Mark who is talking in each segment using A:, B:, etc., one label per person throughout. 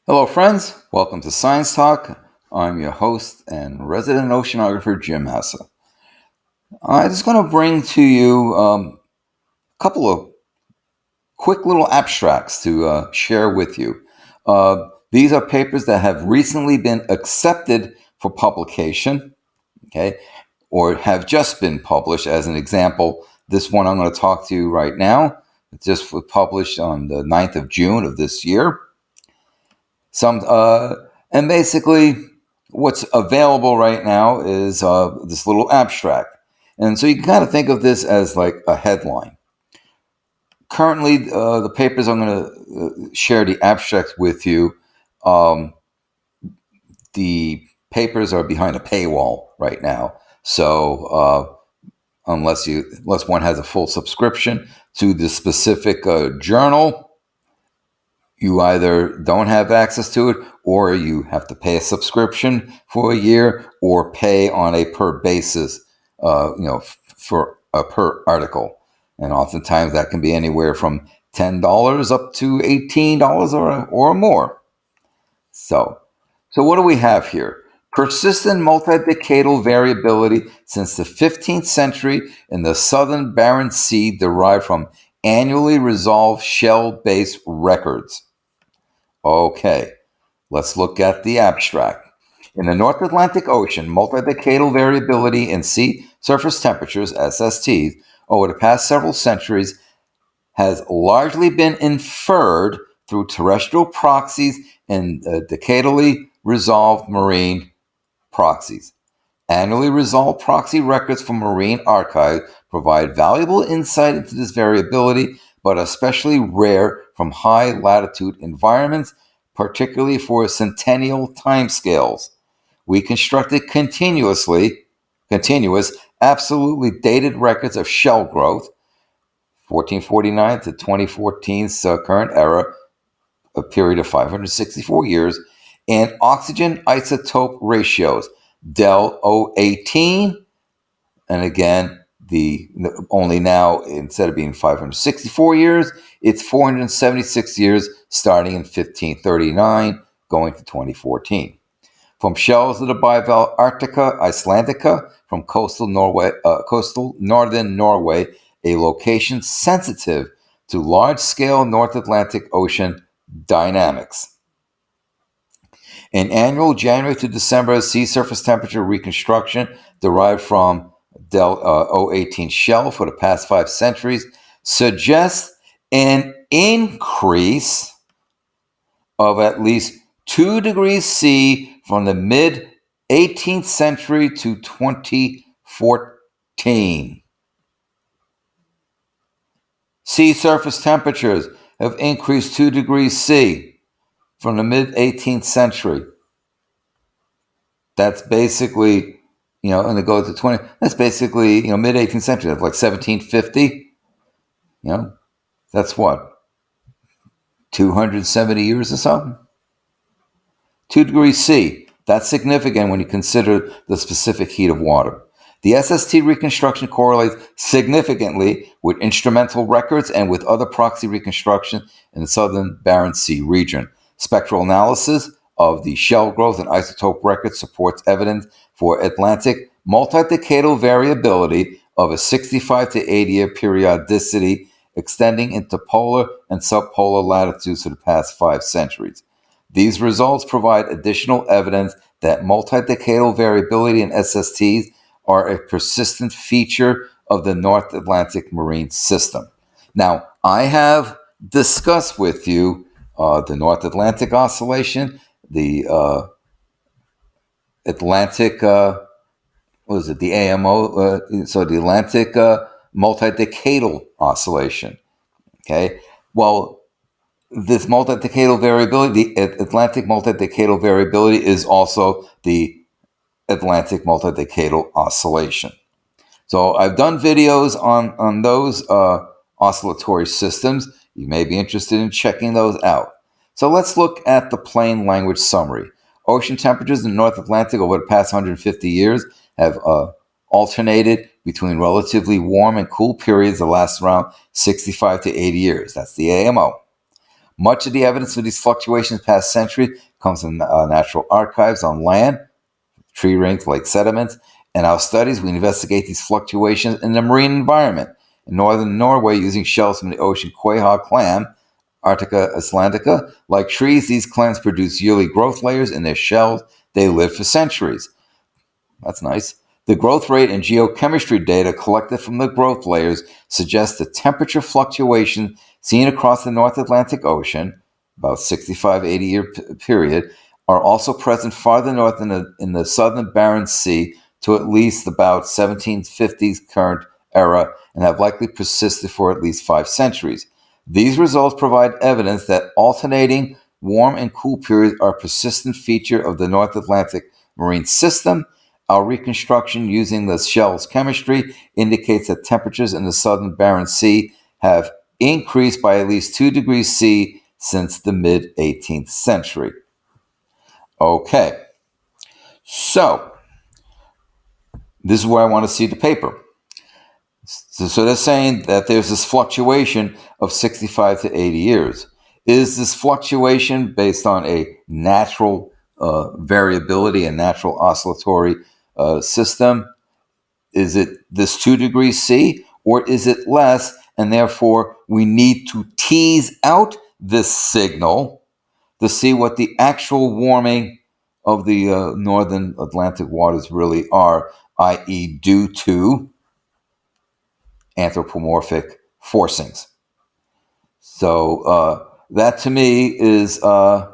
A: Hello, friends. Welcome to Science Talk. I'm your host and resident oceanographer, Jim Hassa. I'm just going to bring to you a couple of quick little abstracts to share with you. These are papers that have recently been accepted for publication, okay, or have just been published. As an example, this one I'm going to talk to you right now, it just was published on the 9th of June of this year. And basically, what's available right now is this little abstract. And so you can kind of think of this as like a headline. Currently, the papers I'm going to share the abstracts with you. The papers are behind a paywall right now. So unless one has a full subscription to the specific journal, you either don't have access to it, or you have to pay a subscription for a year, or pay on a per basis, for a per article. And oftentimes that can be anywhere from $10 up to $18 or more. So what do we have here? Persistent multi-decadal variability since the 15th century in the southern Barents Sea derived from annually resolved shell-based records. Okay, let's look at the abstract. In the North Atlantic Ocean, multi-decadal variability in sea surface temperatures, SSTs, over the past several centuries has largely been inferred through terrestrial proxies and decadally resolved marine proxies. Annually resolved proxy records from marine archives provide valuable insight into this variability, but especially rare from high latitude environments, particularly for centennial timescales. We constructed continuous, absolutely dated records of shell growth, 1449 to 2014's current era, a period of 564 years, and oxygen isotope ratios, del O18, and again, the only now, instead of being 564 years, it's 476 years, starting in 1539, going to 2014. From shells of the bivalve Arctica Icelandica, from coastal northern Norway, a location sensitive to large-scale North Atlantic Ocean dynamics. An annual January to December sea surface temperature reconstruction derived from del O18 shell for the past 5 centuries suggests an increase of at least 2 degrees C from the mid 18th century to 2014. Sea surface temperatures have increased 2 degrees C from the mid 18th century. That's basically, and it goes to 20, that's basically, mid 18th century. That's like 1750. That's what, 270 years or so? 2 degrees C. That's significant when you consider the specific heat of water. The SST reconstruction correlates significantly with instrumental records and with other proxy reconstruction in the southern Barents Sea region. Spectral analysis of the shell growth and isotope records supports evidence for Atlantic multi-decadal variability of a 65 to 80-year periodicity extending into polar and subpolar latitudes for the past 5 centuries. These results provide additional evidence that multi-decadal variability in SSTs are a persistent feature of the North Atlantic marine system. Now, I have discussed with you the North Atlantic Oscillation, the Atlantic, the AMO, so the Atlantic Multi-Decadal Oscillation. Okay, well, this multi-decadal variability, the Atlantic multi-decadal variability, is also the Atlantic multi-decadal oscillation. So I've done videos on those oscillatory systems. You may be interested in checking those out. So let's look at the plain language summary. Ocean temperatures in the North Atlantic over the past 150 years have alternated between relatively warm and cool periods that last around 65 to 80 years. That's the AMO. Much of the evidence of these fluctuations past centuries comes from natural archives on land, tree rings, lake sediments. In our studies, we investigate these fluctuations in the marine environment. In northern Norway, using shells from the ocean quahog clam, Arctica islandica, like trees, these clams produce yearly growth layers in their shells. They live for centuries. That's nice. The growth rate and geochemistry data collected from the growth layers suggest the temperature fluctuation seen across the North Atlantic Ocean, about 65, 80-year period, are also present farther north in the southern Barents Sea to at least about 1750s current era and have likely persisted for at least 5 centuries. These results provide evidence that alternating warm and cool periods are a persistent feature of the North Atlantic marine system. Our reconstruction using the shell's chemistry indicates that temperatures in the southern Barents Sea have increased by at least 2 degrees C since the mid 18th century. Okay, so this is where I want to see the paper. So they're saying that there's this fluctuation of 65 to 80 years. Is this fluctuation based on a natural variability, a natural oscillatory system? Is it this 2 degrees C, or is it less? And therefore, we need to tease out this signal to see what the actual warming of the northern Atlantic waters really are, i.e., due to anthropomorphic forcings. So that to me is an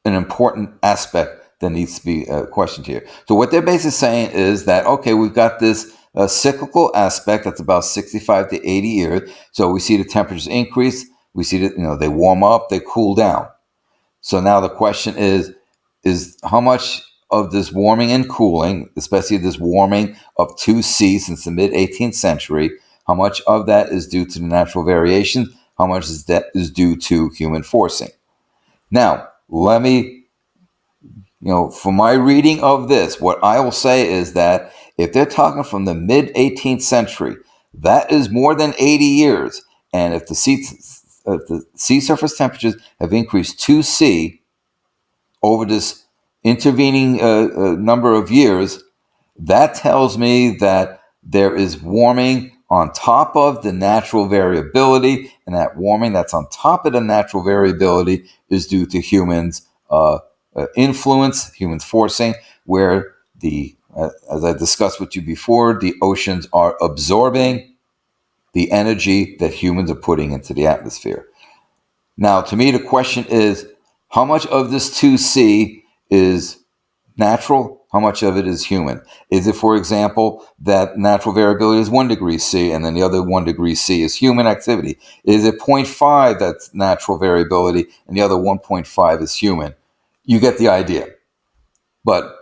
A: important aspect that needs to be questioned here. So what they're basically saying is that, okay, we've got this cyclical aspect that's about 65 to 80 years. So we see the temperatures increase. We see that they warm up, they cool down. So now the question is how much of this warming and cooling, especially this warming of 2C since the mid 18th century, how much of that is due to the natural variation? How much is that is due to human forcing? Now, let me, from my reading of this, what I will say is that if they're talking from the mid 18th century, that is more than 80 years. And if the sea surface temperatures have increased 2C over this intervening number of years, that tells me that there is warming on top of the natural variability, and that warming that's on top of the natural variability is due to humans' influence, humans forcing, where as I discussed with you before, the oceans are absorbing the energy that humans are putting into the atmosphere. Now, to me, the question is, how much of this 2C is natural? How much of it is human? Is it, for example, that natural variability is 1 degree C and then the other 1 degree C is human activity? Is it 0.5 that's natural variability and the other 1.5 is human? You get the idea. But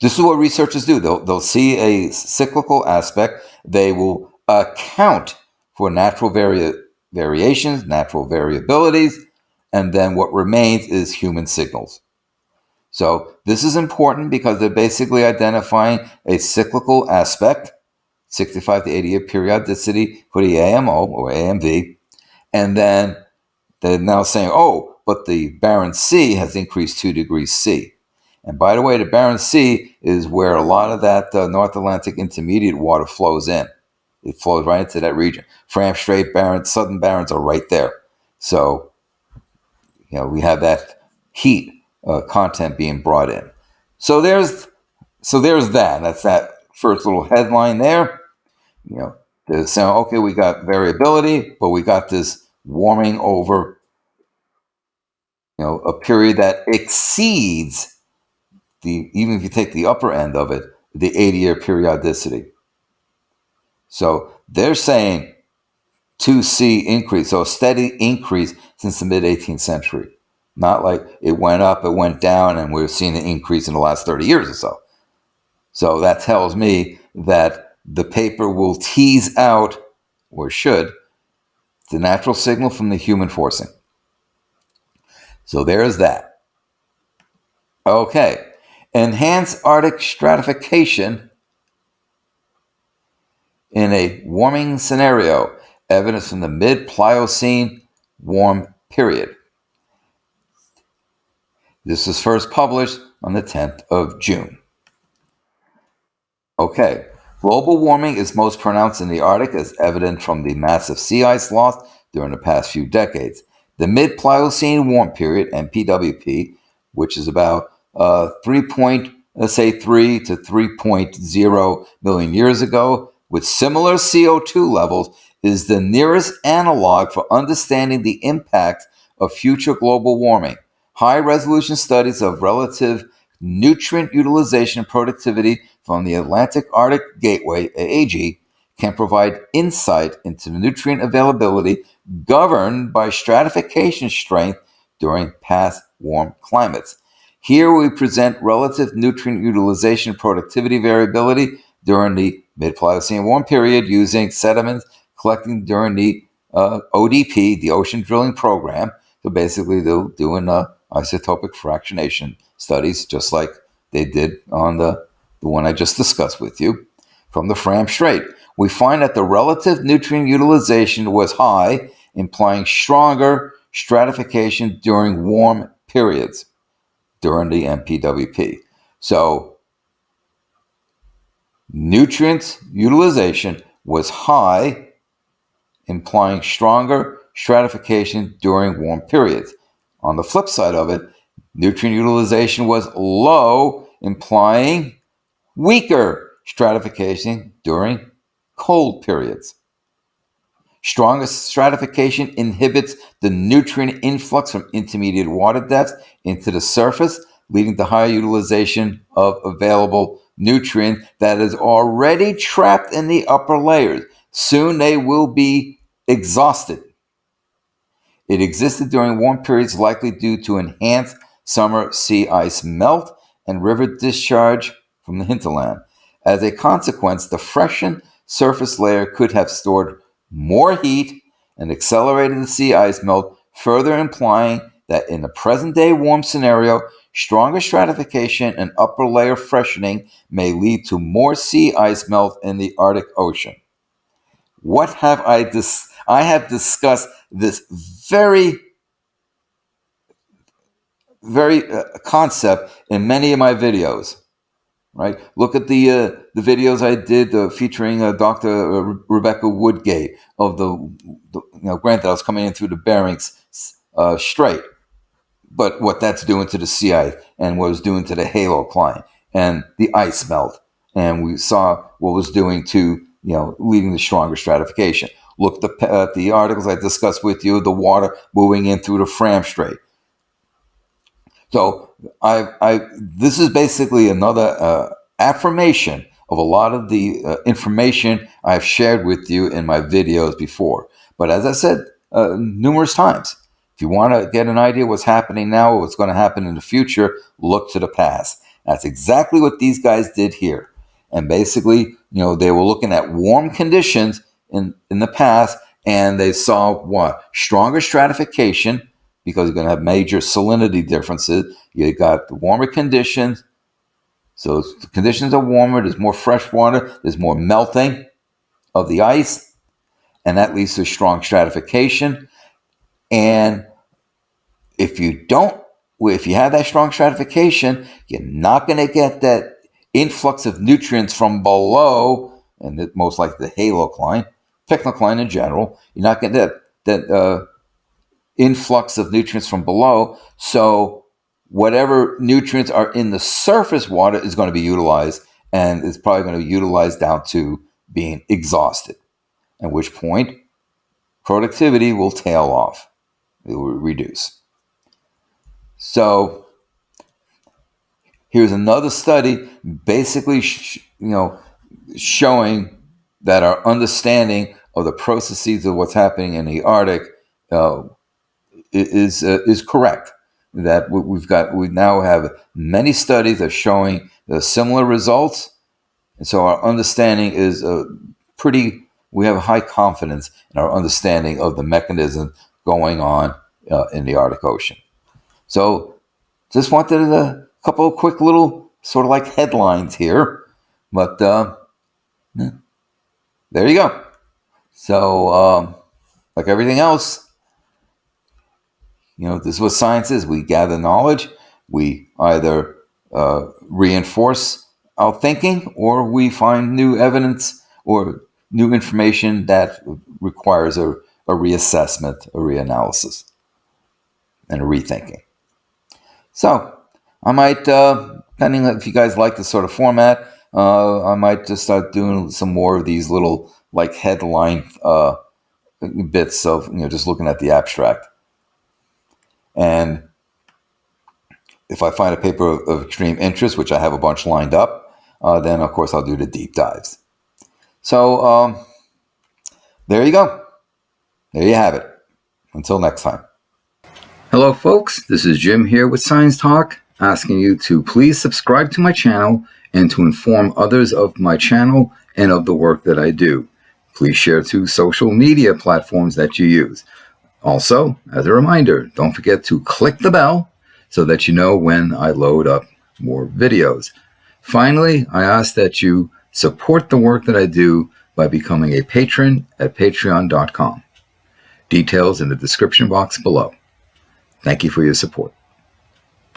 A: this is what researchers do. They'll see a cyclical aspect. They will account for natural variations, natural variabilities, and then what remains is human signals. So this is important because they're basically identifying a cyclical aspect, 65 to 80-year periodicity for the AMO or AMV, and then they're now saying, oh, but the Barents Sea has increased 2 degrees C. And by the way, the Barents Sea is where a lot of that North Atlantic intermediate water flows in. It flows right into that region. Fram Strait, Barents, Southern Barents are right there. So, we have that heat content being brought in. So there's that. That's that first little headline there. They're saying, okay, we got variability, but we got this warming over, a period that exceeds even if you take the upper end of it, the 80-year periodicity. So they're saying 2C increase, so a steady increase since the mid 18th century. Not like it went up, it went down, and we're seeing an increase in the last 30 years or so. So that tells me that the paper will tease out, or should, the natural signal from the human forcing. So there's that. Okay. Enhance Arctic stratification in a warming scenario. Evidence from the mid-Pliocene warm period. This was first published on the 10th of June. Okay, global warming is most pronounced in the Arctic, as evident from the massive sea ice loss during the past few decades. The mid-Pliocene warm period, (MPWP), which is about 3 to 3.0 million years ago, with similar CO2 levels, is the nearest analog for understanding the impact of future global warming. High-resolution studies of relative nutrient utilization and productivity from the Atlantic Arctic Gateway, AAG, can provide insight into the nutrient availability governed by stratification strength during past warm climates. Here we present relative nutrient utilization productivity variability during the mid-Pliocene warm period using sediments collecting during the ODP, the Ocean Drilling Program. So basically, they're doing isotopic fractionation studies, just like they did on the one I just discussed with you, from the Fram Strait. We find that the relative nutrient utilization was high, implying stronger stratification during warm periods during the MPWP. So, nutrient utilization was high, implying stronger stratification during warm periods. On the flip side of it, nutrient utilization was low, implying weaker stratification during cold periods. Stronger stratification inhibits the nutrient influx from intermediate water depths into the surface, leading to higher utilization of available nutrient that is already trapped in the upper layers. Soon they will be exhausted. It existed during warm periods, likely due to enhanced summer sea ice melt and river discharge from the hinterland. As a consequence, the freshened surface layer could have stored more heat and accelerated the sea ice melt, further implying that in the present day warm scenario, stronger stratification and upper layer freshening may lead to more sea ice melt in the Arctic Ocean. What have I have discussed this very concept in many of my videos. Right? Look at the videos I did featuring Dr. Rebecca Woodgate of granted I was coming in through the Barents Strait, but what that's doing to the sea ice and what it's doing to the halocline and the ice melt, and we saw what it was doing to leading to stronger stratification. Look at the articles I discussed with you, the water moving in through the Fram Strait. So this is basically another affirmation of a lot of the information I've shared with you in my videos before. But as I said numerous times, if you want to get an idea what's happening now or what's going to happen in the future, look to the past. That's exactly what these guys did here. And basically, they were looking at warm conditions in the past, and they saw what? Stronger stratification, because you're going to have major salinity differences. You got the warmer conditions. So the conditions are warmer, there's more fresh water, there's more melting of the ice, and that leads to strong stratification. And if you have that strong stratification, you're not going to get that influx of nutrients from below, and most likely the halocline, pycnocline in general. You're not going to get that influx of nutrients from below. So whatever nutrients are in the surface water is going to be utilized, and it's probably going to be utilized down to being exhausted, at which point productivity will tail off. It will reduce. So here's another study basically showing that our understanding of the processes of what's happening in the Arctic is correct. That we now have many studies that are showing similar results, and so our understanding is we have high confidence in our understanding of the mechanism going on in the Arctic Ocean. So just wanted a couple of quick little sort of like headlines here, but there you go. So like everything else, This is what science is. We gather knowledge. We either reinforce our thinking, or we find new evidence or new information that requires a reassessment, a reanalysis, and a rethinking. So I might, depending on if you guys like this sort of format, I might just start doing some more of these little like headline bits of just looking at the abstract. And if I find a paper of extreme interest, which I have a bunch lined up, then of course I'll do the deep dives. So there you go. There you have it. Until next time. Hello, folks. This is Jim here with Science Talk, asking you to please subscribe to my channel and to inform others of my channel and of the work that I do. Please share to social media platforms that you use. Also, as a reminder, don't forget to click the bell so that you know when I load up more videos. Finally, I ask that you support the work that I do by becoming a patron at patreon.com. Details in the description box below. Thank you for your support.